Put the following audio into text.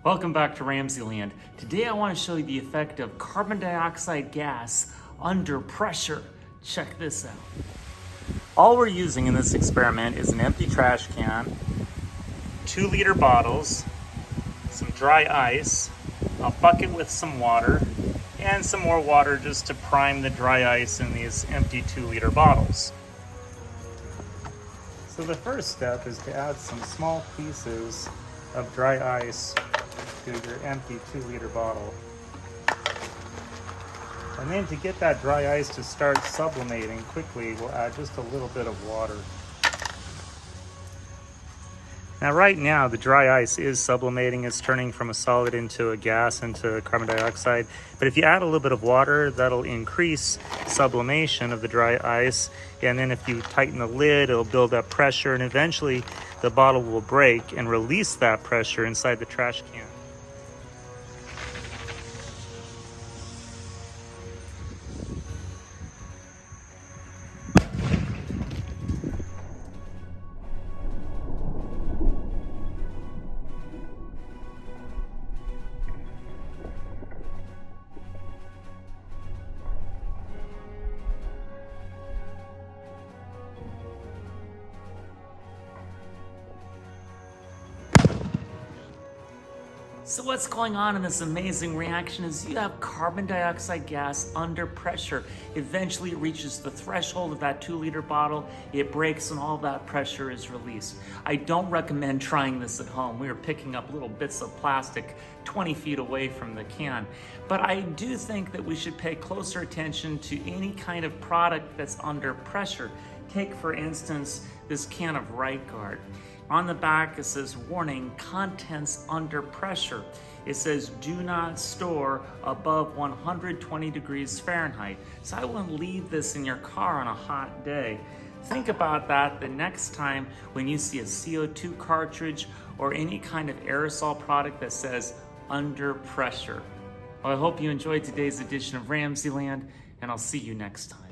Welcome back to RamZland. Today I want to show you the effect of carbon dioxide gas under pressure. Check this out. All we're using in this experiment is an empty trash can, 2-liter bottles, some dry ice, a bucket with some water, and some more water just to prime the dry ice in these empty 2-liter bottles. So the first step is to add some small pieces of dry ice to your empty 2-liter bottle. And then to get that dry ice to start sublimating quickly, we'll add just a little bit of water. Now right now the dry ice is sublimating, it's turning from a solid into a gas, into carbon dioxide. But if you add a little bit of water, that'll increase sublimation of the dry ice. And then if you tighten the lid, it'll build up pressure, and eventually the bottle will break and release that pressure inside the trash can. So what's going on in this amazing reaction is you have carbon dioxide gas under pressure. Eventually it reaches the threshold of that 2-liter bottle, it breaks, and all that pressure is released. I don't recommend trying this at home. We are picking up little bits of plastic 20 feet away from the can. But I do think that we should pay closer attention to any kind of product that's under pressure. Take, for instance, this can of Right Guard. On the back it says, warning, contents under pressure. It says, do not store above 120 degrees Fahrenheit. So I wouldn't leave this in your car on a hot day. Think about that the next time when you see a CO2 cartridge or any kind of aerosol product that says under pressure. Well, I hope you enjoyed today's edition of RamZland, and I'll see you next time.